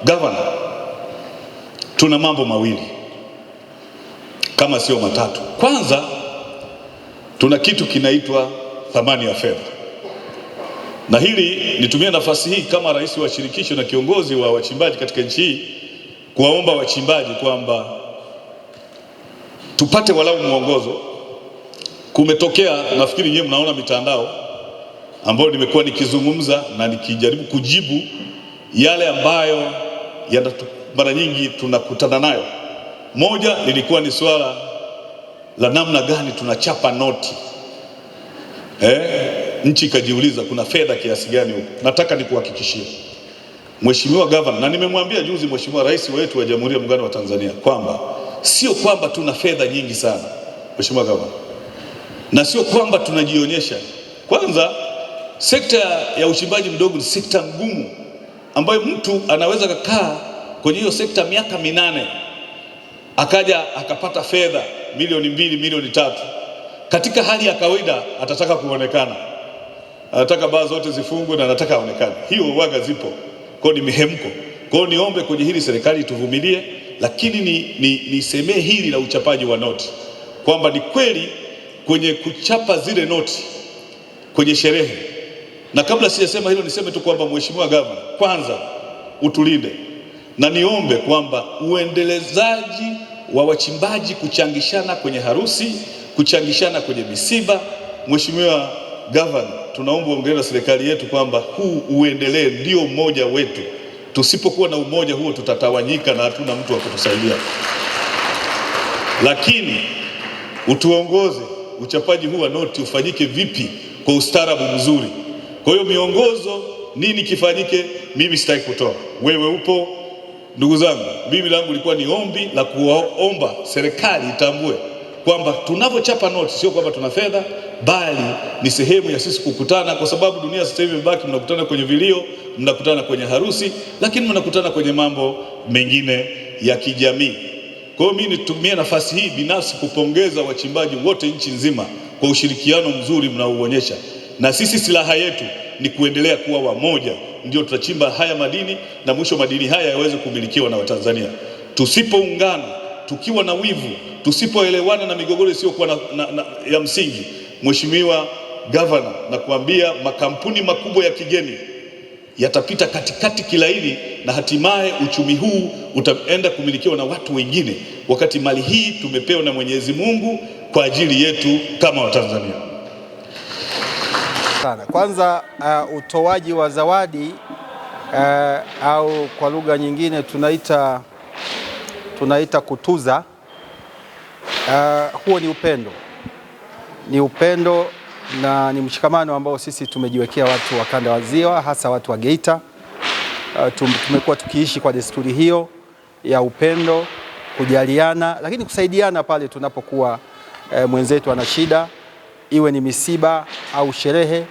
Governor, tuna mambo mawili kama sio matatu. Kwanza, tuna kitu kinaitwa thamani ya fedha, na hili nitumie nafasi hii kama rais wa shirikisho na kiongozi wa wachimbaji katika nchi hii kuwaomba wachimbaji kwamba tupate walau mwongozo. Kumetokea, nafikiri nyewe mnaona mitandao ambayo nimekuwa nikizungumza na nikijaribu kujibu yale ambayo mara nyingi tunakutana nayo. Moja lilikuwa ni swala la namna gani tunachapa noti. Nchi ikajiuliza kuna fedha kiasi gani huko. Nataka nikuhakikishie Mheshimiwa Governor, na nimemwambia juzi Mheshimiwa Rais wetu wa Jamhuri ya Muungano wa Tanzania kwamba sio kwamba tuna fedha nyingi sana Mheshimiwa Governor, na sio kwamba tunajionyesha. Kwanza, sekta ya uchimbaji mdogo ni sekta ngumu ambayo mtu anaweza kukaa kwenye hiyo sekta miaka 8 akaja akapata fedha milioni 2, milioni 3. Katika hali ya kawaida atataka kuonekana, anataka baa zote zifungwe na anataka aonekane. Hiyo waga zipo, kwa ni mihemko. Kwa niombe kwenye hili serikali tuvumilie, lakini nisemee hili la uchapaji wa noti kwamba ni kweli kwenye kuchapa zile noti kwenye sherehe. Na kabla sijasema hilo, niseme tu kwamba Mheshimiwa Governor, kwanza utulinde, na niombe kwamba uendelezaji wa wachimbaji kuchangishana kwenye harusi, kuchangishana kwenye misiba. Mheshimiwa Governor, tunaomba ongea na serikali yetu kwamba huu uendelee, ndio umoja wetu. Tusipokuwa na umoja huo tutatawanyika na hatuna mtu wa kutusaidia. Lakini utuongoze uchapaji huu wa noti ufanyike vipi kwa ustaarabu mzuri. Kwa hiyo miongozo, nini kifanyike, mimi sitaki kutoa. Wewe upo. Ndugu zangu, mimi langu lilikuwa ni ombi la kuomba serikali itambue kwamba tunapochapa noti sio kwamba tuna fedha, bali ni sehemu ya sisi kukutana, kwa sababu dunia sasa hivi imebaki, mnakutana kwenye vilio, mnakutana kwenye harusi, lakini mnakutana kwenye mambo mengine ya kijamii. Kwa hiyo mimi nitumie nafasi hii binafsi kupongeza wachimbaji wote nchi nzima kwa ushirikiano mzuri mnaoonyesha, na sisi silaha yetu ni kuendelea kuwa wamoja, ndio tutachimba haya madini na mwisho madini haya yaweze kumilikiwa na Watanzania. Tusipoungana, tukiwa na wivu, tusipoelewana na migogoro isiyokuwa ya msingi, Mheshimiwa Governor, na kuambia makampuni makubwa ya kigeni yatapita katikati kilaini na hatimaye uchumi huu utaenda kumilikiwa na watu wengine, wakati mali hii tumepewa na Mwenyezi Mungu kwa ajili yetu kama Watanzania. Kwanza utoaji wa zawadi au kwa lugha nyingine tunaita kutuza, huo ni upendo na ni mshikamano ambao sisi tumejiwekea watu wa kanda wa Ziwa, hasa watu wa Geita. Tumekuwa tukiishi kwa desturi hiyo ya upendo, kujaliana, lakini kusaidiana pale tunapokuwa mwenzetu ana shida, iwe ni misiba au sherehe.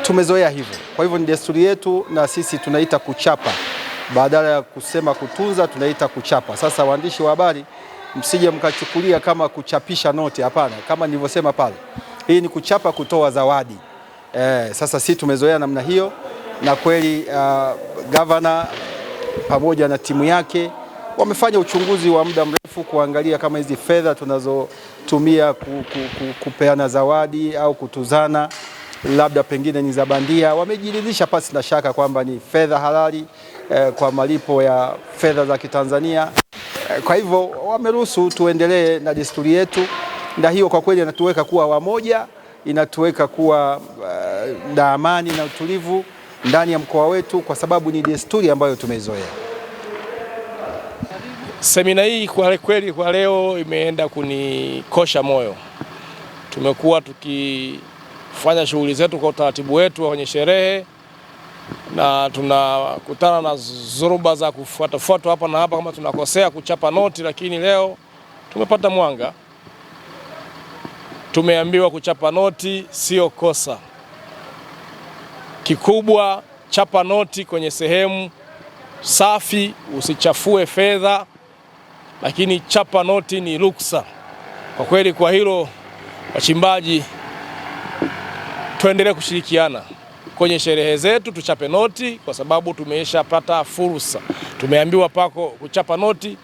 Tumezoea hivyo. Kwa hivyo ni desturi yetu, na sisi tunaita kuchapa. Badala ya kusema kutunza, tunaita kuchapa. Sasa waandishi wa habari, msije mkachukulia kama kuchapisha noti, hapana. Kama nilivyosema pale, hii ni kuchapa, kutoa zawadi. Sasa sisi tumezoea namna hiyo, na kweli Governor pamoja na timu yake wamefanya uchunguzi wa muda mrefu kuangalia kama hizi fedha tunazotumia kupeana zawadi au kutuzana labda pengine ni za bandia. Wamejiridhisha pasi na shaka kwamba ni fedha halali kwa malipo ya fedha za Kitanzania. Kwa hivyo wameruhusu tuendelee na desturi yetu, na hiyo kwa kweli inatuweka kuwa wamoja, inatuweka kuwa na amani na utulivu ndani ya mkoa wetu, kwa sababu ni desturi ambayo tumeizoea. Semina hii kwa kweli kwa leo imeenda kunikosha moyo. Tumekuwa tukifanya shughuli zetu kwa utaratibu wetu kwenye sherehe, na tunakutana na zuruba za kufuata hapa na hapa kama tunakosea kuchapa noti, lakini leo tumepata mwanga. Tumeambiwa kuchapa noti sio kosa. Kikubwa, chapa noti kwenye sehemu safi, usichafue fedha, lakini chapa noti ni ruksa. Kwa kweli kwa hilo wachimbaji tuendelee kushirikiana. kwenye sherehe zetu tuchape noti, kwa sababu tumeshapata fursa. Tumeambiwa pako kuchapa noti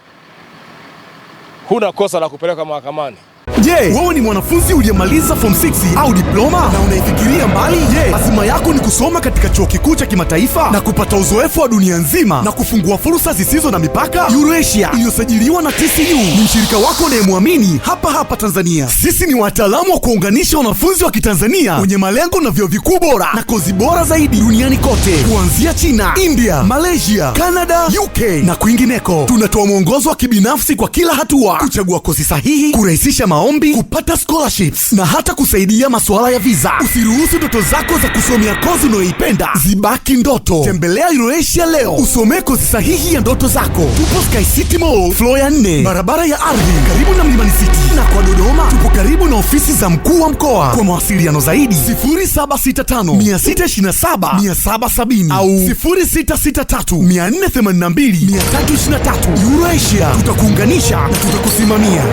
huna kosa la kupeleka mahakamani. Je, wewe ni mwanafunzi uliyemaliza form 6 au diploma na unaifikiria mbali? Je, azima yako ni kusoma katika chuo kikuu cha kimataifa na kupata uzoefu wa dunia nzima na kufungua fursa zisizo na mipaka? Eurasia iliyosajiliwa na TCU ni mshirika wako unayemwamini hapa Tanzania. Sisi ni wataalamu wa kuunganisha wanafunzi wa Kitanzania wenye malengo na vyuo vikuu bora na kozi bora zaidi duniani kote, kuanzia China, India, Malaysia, Canada, UK na kwingineko. Tunatoa mwongozo wa kibinafsi kwa kila hatua, kuchagua kozi sahihi, kurahisisha maombi, kupata scholarships na hata kusaidia masuala ya visa. Usiruhusu ndoto zako za kusomea kozi unayoipenda zibaki ndoto. Tembelea Eurasia leo, usomee kozi sahihi ya ndoto zako. Tupo Sky City Mall, floor ya 4, barabara ya ardhi, karibu na Mlimani City. Na kwa Dodoma tupo karibu na ofisi za mkuu wa mkoa. Kwa mawasiliano zaidi 0765627770 au 0663482323. Eurasia, tutakuunganisha na tutakusimamia.